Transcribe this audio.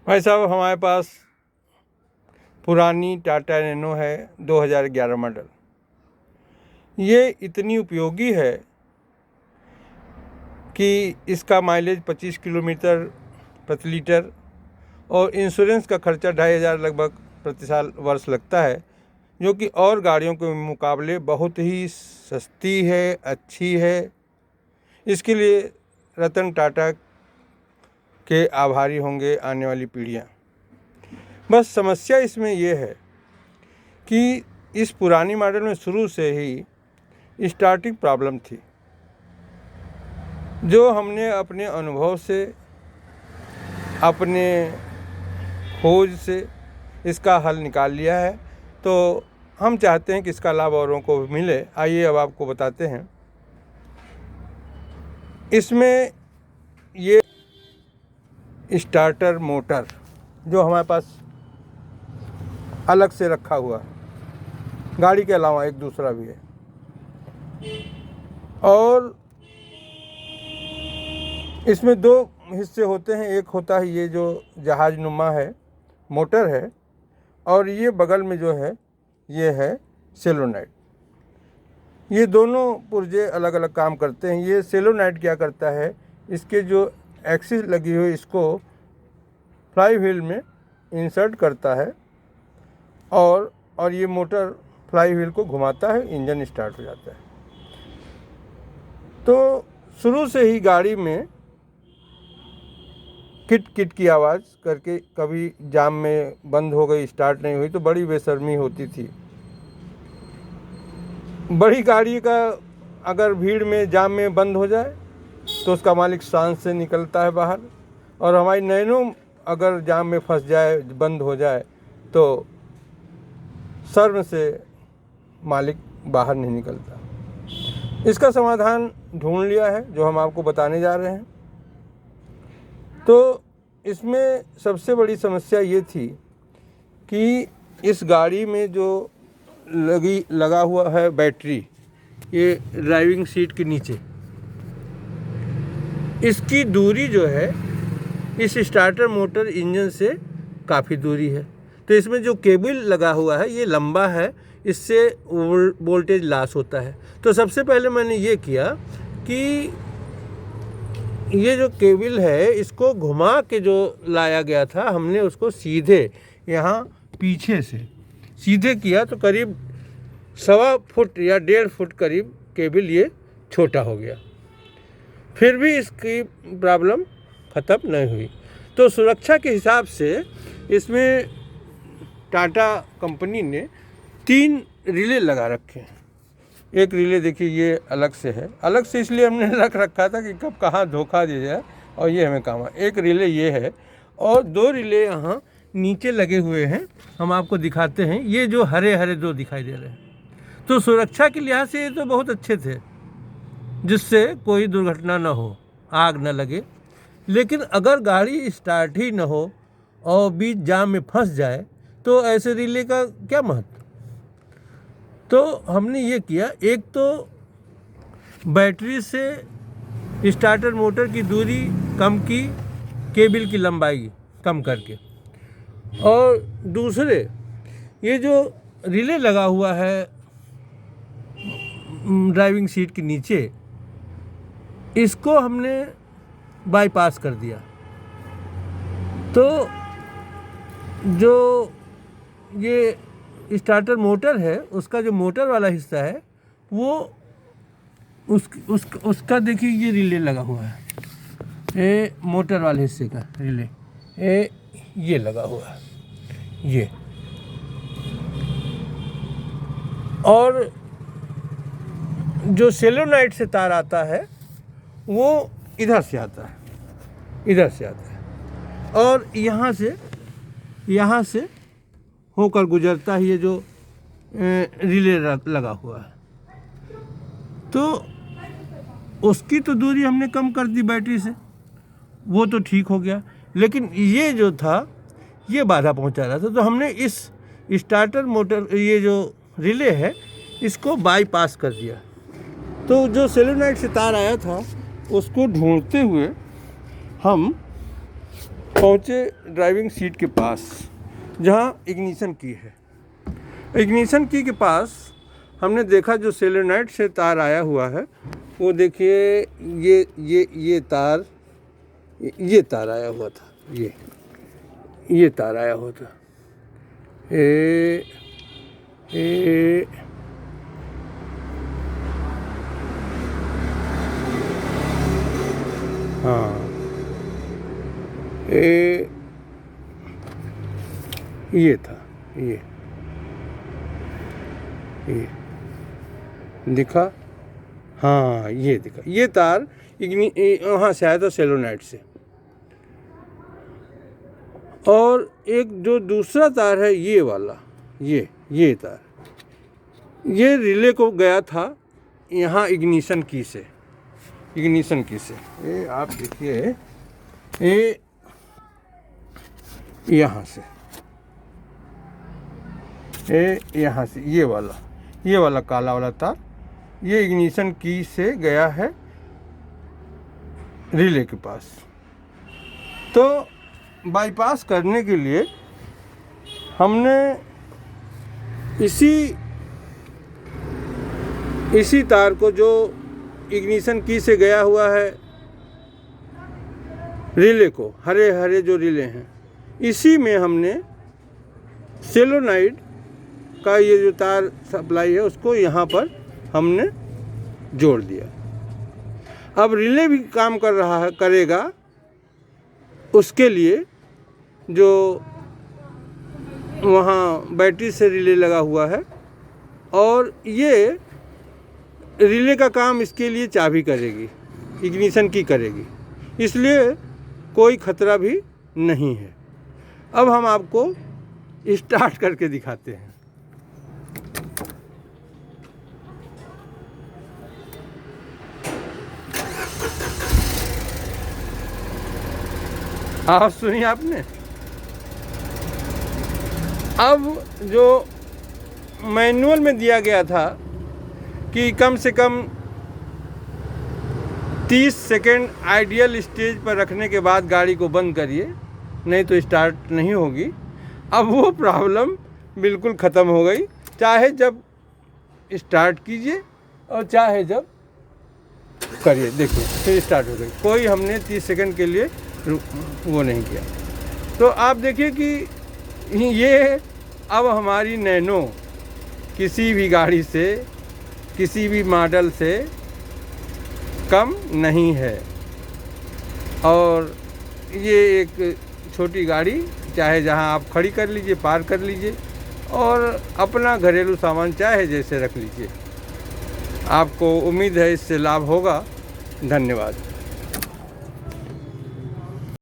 भाई साहब, हमारे पास पुरानी टाटा नैनो है 2011 मॉडल। ये इतनी उपयोगी है कि इसका माइलेज 25 किलोमीटर प्रति लीटर और इंश्योरेंस का खर्चा 2,500 लगभग प्रति साल वर्ष लगता है, जो कि और गाड़ियों के मुकाबले बहुत ही सस्ती है, अच्छी है। इसके लिए रतन टाटा के आभारी होंगे आने वाली पीढ़ियाँ। बस समस्या इसमें यह है कि इस पुरानी मॉडल में शुरू से ही स्टार्टिंग प्रॉब्लम थी, जो हमने अपने अनुभव से, अपने खोज से इसका हल निकाल लिया है। तो हम चाहते हैं कि इसका लाभ औरों को भी मिले। आइए अब आपको बताते हैं। इसमें ये स्टार्टर मोटर जो हमारे पास अलग से रखा हुआ है, गाड़ी के अलावा एक दूसरा भी है, और इसमें दो हिस्से होते हैं। एक होता है ये जो जहाज नुमा है, मोटर है, और ये बगल में जो है ये है सेलोनाइट। ये दोनों पुर्जे अलग अलग काम करते हैं। ये सेलोनाइट क्या करता है, इसके जो एक्सिस लगी हुई इसको फ्लाई व्हील में इंसर्ट करता है और ये मोटर फ्लाई व्हील को घुमाता है, इंजन स्टार्ट हो जाता है। तो शुरू से ही गाड़ी में किट किट की आवाज़ करके, कभी जाम में बंद हो गई, स्टार्ट नहीं हुई तो बड़ी बेशर्मी होती थी। बड़ी गाड़ी का अगर भीड़ में जाम में बंद हो जाए तो उसका मालिक शान से निकलता है बाहर, और हमारी नैनो अगर जाम में फंस जाए, बंद हो जाए, तो शर्म से मालिक बाहर नहीं निकलता। इसका समाधान ढूंढ लिया है जो हम आपको बताने जा रहे हैं। तो इसमें सबसे बड़ी समस्या ये थी कि इस गाड़ी में जो लगा हुआ है बैटरी, ये ड्राइविंग सीट के नीचे, इसकी दूरी जो है इस स्टार्टर मोटर इंजन से काफ़ी दूरी है। तो इसमें जो केबल लगा हुआ है ये लंबा है, इससे वोल्टेज लॉस होता है। तो सबसे पहले मैंने ये किया कि ये जो केबल है इसको घुमा के जो लाया गया था, हमने उसको सीधे यहाँ पीछे से सीधे किया, तो करीब 1.25 फुट या 1.5 फुट करीब केबल ये छोटा हो गया। फिर भी इसकी प्रॉब्लम ख़त्म नहीं हुई। तो सुरक्षा के हिसाब से इसमें टाटा कंपनी ने 3 रिले लगा रखे हैं। एक रिले देखिए ये अलग से है, अलग से इसलिए हमने रख रखा था कि कब कहाँ धोखा दे जाए, और ये हमें काम है। एक रिले ये है और 2 रिले यहाँ नीचे लगे हुए हैं, हम आपको दिखाते हैं। ये जो हरे हरे 2 दिखाई दे रहे हैं, तो सुरक्षा के लिहाज से ये तो बहुत अच्छे थे, जिससे कोई दुर्घटना न हो, आग न लगे। लेकिन अगर गाड़ी स्टार्ट ही न हो और बीच जाम में फंस जाए तो ऐसे रिले का क्या महत्व। तो हमने ये किया, एक तो बैटरी से स्टार्टर मोटर की दूरी कम की, केबल की लंबाई कम करके, और दूसरे ये जो रिले लगा हुआ है ड्राइविंग सीट के नीचे, इसको हमने बाईपास कर दिया। तो जो ये स्टार्टर मोटर है उसका जो मोटर वाला हिस्सा है वो उसका देखिए ये रिले लगा हुआ है, ये मोटर वाले हिस्से का रिले ये लगा हुआ है ये, और जो सेलोनाइट से तार आता है वो इधर से आता है, इधर से आता है, और यहाँ से होकर गुजरता है ये जो रिले लगा हुआ है। तो उसकी तो दूरी हमने कम कर दी बैटरी से, वो तो ठीक हो गया। लेकिन ये जो था ये बाधा पहुंचा रहा था, तो हमने इस स्टार्टर मोटर, ये जो रिले है, इसको बाईपास कर दिया। तो जो सेलोनाइट से तार आया था उसको ढूंढते हुए हम पहुँचे ड्राइविंग सीट के पास जहाँ इग्निशन की है। इग्निशन की के पास हमने देखा जो सेलेनाइड से तार आया हुआ है, वो देखिए ये तार आया हुआ था, ये तार आया हुआ था। हाँ, ये था, ये दिखा, हाँ ये दिखा, ये तार वहाँ से आया था सेलोनाइड से। और एक जो दूसरा तार है ये वाला, ये तार, ये रिले को गया था यहाँ इग्निशन की से। ये आप देखिए, ये यहाँ से, ये वाला काला वाला तार, ये इग्निशन की से गया है रिले के पास। तो बाईपास करने के लिए हमने इसी तार को जो इग्निशन की से गया हुआ है रिले को, हरे जो रिले हैं, इसी में हमने सेलोनाइड का ये जो तार सप्लाई है उसको यहाँ पर हमने जोड़ दिया। अब रिले भी काम करेगा, उसके लिए जो वहाँ बैटरी से रिले लगा हुआ है, और ये रिले का काम इसके लिए चाबी करेगी, इग्निशन की करेगी, इसलिए कोई खतरा भी नहीं है। अब हम आपको स्टार्ट करके दिखाते हैं। आवाज़ सुनी आपने। अब जो मैनुअल में दिया गया था कि कम से कम 30 सेकेंड आइडियल स्टेज पर रखने के बाद गाड़ी को बंद करिए, नहीं तो स्टार्ट नहीं होगी। अब वो प्रॉब्लम बिल्कुल ख़त्म हो गई, चाहे जब स्टार्ट कीजिए और चाहे जब करिए, देखिए फिर स्टार्ट हो गई। कोई हमने 30 सेकेंड के लिए वो नहीं किया। तो आप देखिए कि ये अब हमारी नैनो किसी भी गाड़ी से, किसी भी मॉडल से कम नहीं है। और ये एक छोटी गाड़ी, चाहे जहां आप खड़ी कर लीजिए, पार्क कर लीजिए, और अपना घरेलू सामान चाहे जैसे रख लीजिए। आपको उम्मीद है इससे लाभ होगा। धन्यवाद।